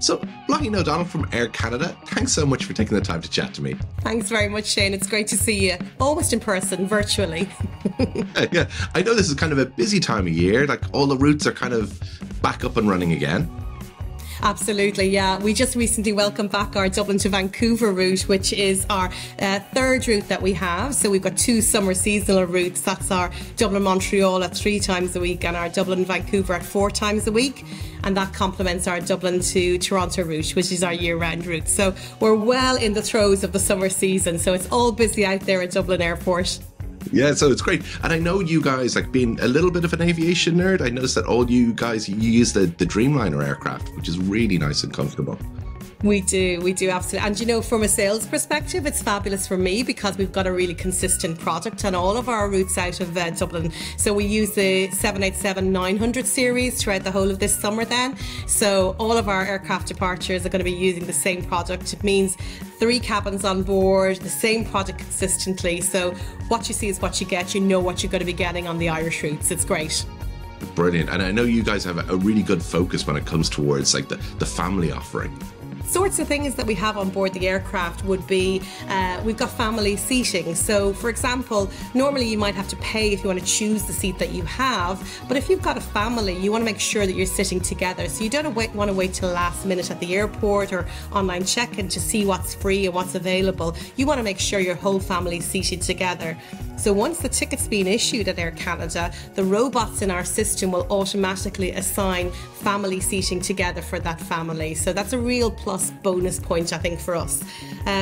So, Blaithin O'Donnell from Air Canada, thanks so much for taking the time to chat to me. Thanks very much, Shane. It's great to see you, almost in person, virtually. Yeah, I know this is kind of a busy time of year, like all the routes are kind of back up and running again. Absolutely, yeah. We just recently welcomed back our Dublin to Vancouver route, which is our third route that we have. So we've got two summer seasonal routes. That's our Dublin-Montreal at 3 times a week and our Dublin-Vancouver at 4 times a week. And that complements our Dublin to Toronto route, which is our year-round route. So we're well in the throes of the summer season. So it's all busy out there at Dublin Airport. Yeah, so it's great. And I know you guys, like being a little bit of an aviation nerd, I noticed that all you guys, you use the Dreamliner aircraft, which is really nice and comfortable. We do absolutely. And you know, from a sales perspective, it's fabulous for me because we've got a really consistent product on all of our routes out of Dublin. So we use the 787-900 series throughout the whole of this summer then. So all of our aircraft departures are going to be using the same product. It means 3 cabins on board, the same product consistently. So what you see is what you get. You know what you're going to be getting on the Irish routes. It's great. Brilliant. And I know you guys have a really good focus when it comes towards like the family offering. Sorts of things that we have on board the aircraft would be, we've got family seating. So for example, normally you might have to pay if you want to choose the seat that you have, but if you've got a family, you want to make sure that you're sitting together. So you don't want to wait till last minute at the airport or online check-in to see what's free and what's available. You want to make sure your whole family is seated together. So once the ticket's been issued at Air Canada, the robots in our system will automatically assign family seating together for that family. So that's a real plus bonus point, I think, for us.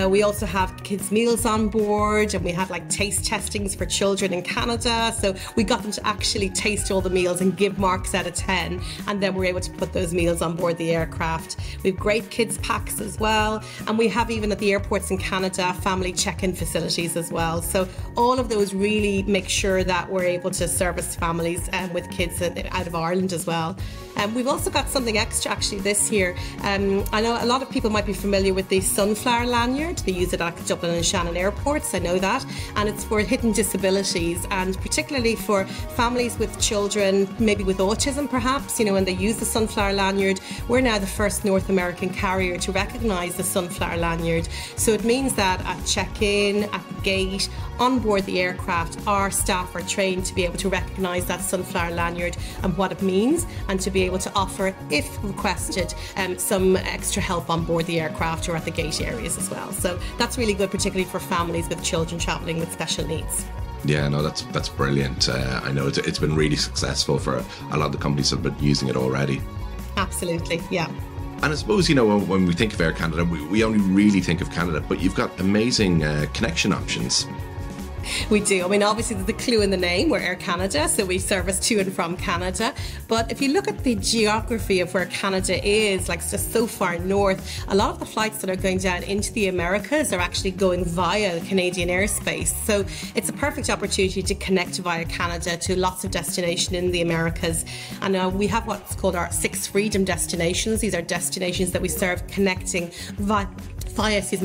We also have kids' meals on board, and we have like taste testings for children in Canada. So we got them to actually taste all the meals and give marks out of 10, and then we're able to put those meals on board the aircraft. We have great kids packs as well, and we have, even at the airports in Canada, family check-in facilities as well. So all of those really make sure that we're able to service families with kids out of Ireland as well. We've also got something extra actually this year. I know a lot of people might be familiar with the Sunflower Lanyard. They use it at Dublin and Shannon airports, I know that, and it's for hidden disabilities, and particularly for families with children, maybe with autism perhaps, you know, when they use the Sunflower Lanyard. We're now the first North American carrier to recognise the Sunflower Lanyard. So it means that at check-in, at the gate, on board the aircraft, our staff are trained to be able to recognise that Sunflower Lanyard and what it means, and to be able to offer, if requested, some extra help on board the aircraft or at the gate areas as well. So that's really good, particularly for families with children travelling with special needs. Yeah, no, that's brilliant. I know it's been really successful for a lot of the companies that have been using it already. Absolutely, yeah. And I suppose, you know, when we think of Air Canada, we only really think of Canada, but you've got amazing connection options. We do. I mean, obviously there's the clue in the name. We're Air Canada, so we service to and from Canada. But if you look at the geography of where Canada is, like just so far north, a lot of the flights that are going down into the Americas are actually going via the Canadian airspace. So it's a perfect opportunity to connect via Canada to lots of destinations in the Americas. And we have what's called our 6 Freedom destinations. These are destinations that we serve connecting via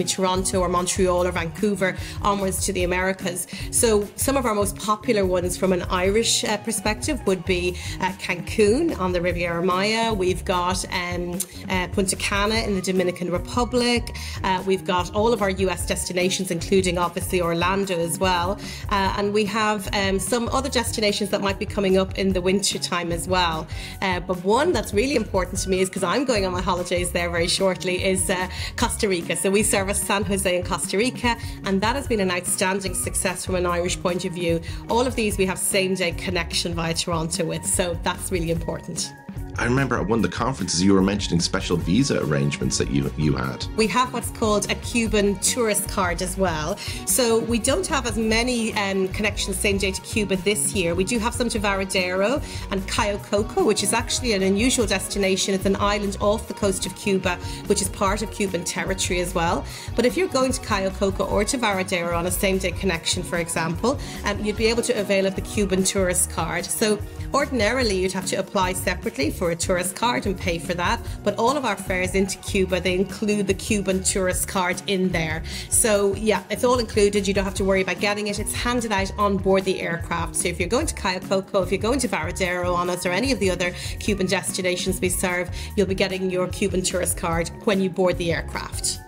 Toronto or Montreal or Vancouver onwards to the Americas. So some of our most popular ones from an Irish perspective would be Cancun on the Riviera Maya. We've got Punta Cana in the Dominican Republic. We've got all of our US destinations, including obviously Orlando as well. And we have some other destinations that might be coming up in the winter time as well. But one that's really important to me is, because I'm going on my holidays there very shortly, is Costa Rica. So we service San Jose in Costa Rica, and that has been an outstanding success from an Irish point of view. All of these we have same-day connection via Toronto with, so that's really important. I remember at one of the conferences you were mentioning special visa arrangements that you had. We have what's called a Cuban tourist card as well. So we don't have as many connections same day to Cuba this year. We do have some to Varadero and Cayo Coco, which is actually an unusual destination. It's an island off the coast of Cuba, which is part of Cuban territory as well. But if you're going to Cayo Coco or to Varadero on a same day connection, for example, you'd be able to avail of the Cuban tourist card. So ordinarily you'd have to apply separately for for a tourist card and pay for that. But all of our fares into Cuba, they include the Cuban tourist card in there. So yeah, it's all included. You don't have to worry about getting it. It's handed out on board the aircraft. So if you're going to Cayo Coco, if you're going to Varadero on us or any of the other Cuban destinations we serve, you'll be getting your Cuban tourist card when you board the aircraft.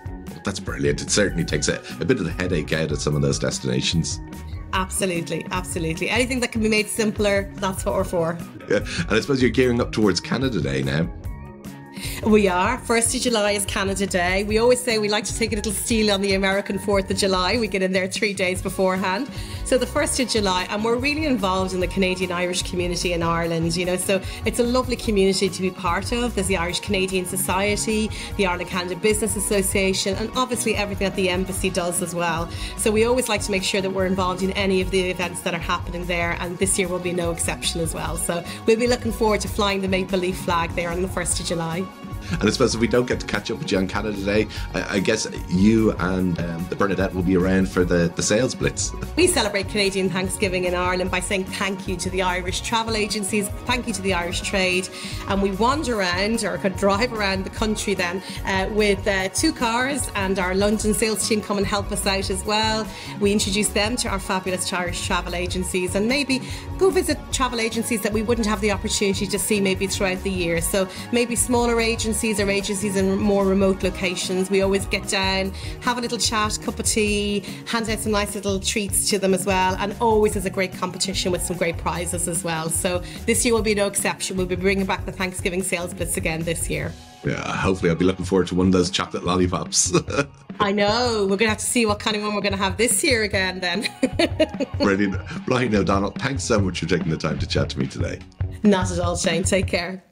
That's brilliant. It certainly takes a bit of the headache out of some of those destinations. Absolutely, absolutely. Anything that can be made simpler, that's what we're for. Yeah. And I suppose you're gearing up towards Canada Day now. We are. 1st of July is Canada Day. We always say we like to take a little steal on the American 4th of July. We get in there 3 days beforehand. So the 1st of July, and we're really involved in the Canadian Irish community in Ireland, you know, so it's a lovely community to be part of. There's the Irish Canadian Society, the Ireland Canada Business Association, and obviously everything that the embassy does as well. So we always like to make sure that we're involved in any of the events that are happening there, and this year will be no exception as well. So we'll be looking forward to flying the Maple Leaf flag there on the 1st of July. And I suppose if we don't get to catch up with you on Canada Day, I guess you and the Bernadette will be around for the sales blitz. We celebrate Canadian Thanksgiving in Ireland by saying thank you to the Irish travel agencies, thank you to the Irish trade, and we wander around or could drive around the country then with 2 cars, and our London sales team come and help us out as well. We introduce them to our fabulous Irish travel agencies, and maybe go visit travel agencies that we wouldn't have the opportunity to see maybe throughout the year. So maybe smaller agencies or agencies in more remote locations. We always get down, have a little chat, cup of tea, hand out some nice little treats to them as well, and always is a great competition with some great prizes as well. So this year will be no exception. We'll be bringing back the Thanksgiving sales blitz again this year. Yeah, hopefully I'll be looking forward to one of those chocolate lollipops. I know. We're going to have to see what kind of one we're going to have this year again then. Brilliant. Blaithin O'Donnell, thanks so much for taking the time to chat to me today. Not at all, Shane. Take care.